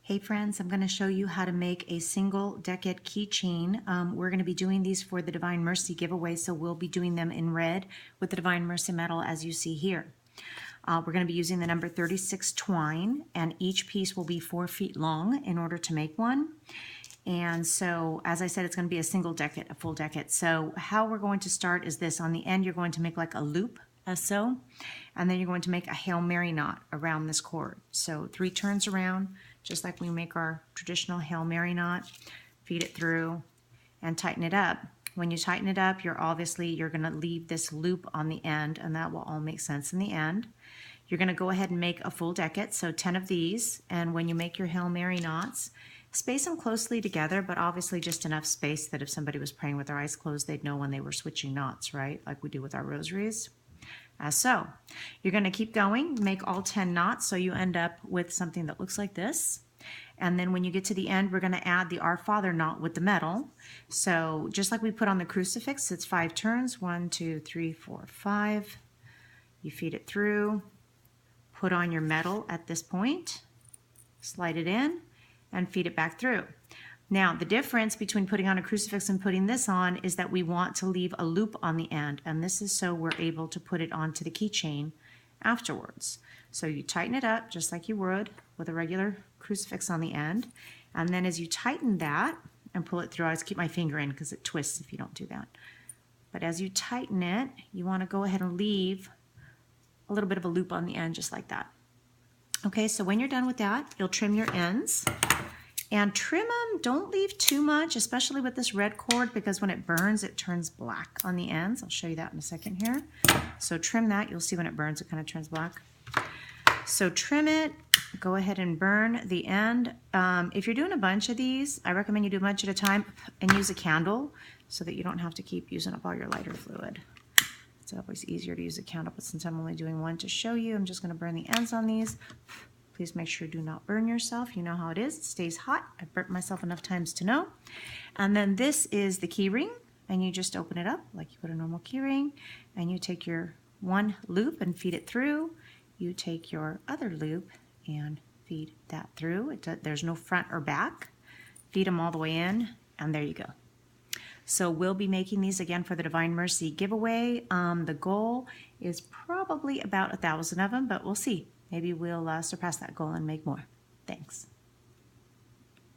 Hey friends, I'm going to show you how to make a single decade keychain. We're going to be doing these for the Divine Mercy giveaway, so we'll be doing them in red with the Divine Mercy medal as you see here. We're going to be using the number 36 twine, and each piece will be 4 feet long in order to make one. And so, as I said, it's going to be a single decade, a full decade. So how we're going to start is this. On the end, you're going to make like a loop, as so, and then you're going to make a Hail Mary knot around this cord. So 3 turns around, just like we make our traditional Hail Mary knot. Feed it through and tighten it up. When you tighten it up, you're going to leave this loop on the end, and that will all make sense in the end. You're going to go ahead and make a full decade, so 10 of these, and when you make your Hail Mary knots, space them closely together, but obviously just enough space that if somebody was praying with their eyes closed, they'd know when they were switching knots, right? Like we do with our rosaries. As so. You're going to keep going, make all 10 knots, so you end up with something that looks like this. And then when you get to the end, we're going to add the Our Father knot with the medal. So just like we put on the crucifix, it's 5 turns, 1, 2, 3, 4, 5. You feed it through, put on your medal at this point, slide it in, and feed it back through. Now, the difference between putting on a crucifix and putting this on is that we want to leave a loop on the end, and this is so we're able to put it onto the keychain afterwards. So you tighten it up just like you would with a regular crucifix on the end, and then as you tighten that and pull it through, I always keep my finger in because it twists if you don't do that. But as you tighten it, you want to go ahead and leave a little bit of a loop on the end just like that. Okay, so when you're done with that, you'll trim your ends. And trim them, don't leave too much, especially with this red cord, because when it burns, it turns black on the ends. I'll show you that in a second here. So trim that, you'll see when it burns, it kind of turns black. So trim it, go ahead and burn the end. If you're doing a bunch of these, I recommend you do a bunch at a time and use a candle so that you don't have to keep using up all your lighter fluid. It's always easier to use a candle, but since I'm only doing one to show you, I'm just gonna burn the ends on these. Please make sure do not burn yourself. You know how it is. It stays hot. I've burnt myself enough times to know. And then this is the key ring, and you just open it up like you would a normal key ring, and you take your one loop and feed it through. You take your other loop and feed that through. There's no front or back. Feed them all the way in, and there you go. So we'll be making these again for the Divine Mercy giveaway. The goal is probably about 1,000 of them, but we'll see. Maybe we'll surpass that goal and make more. Thanks.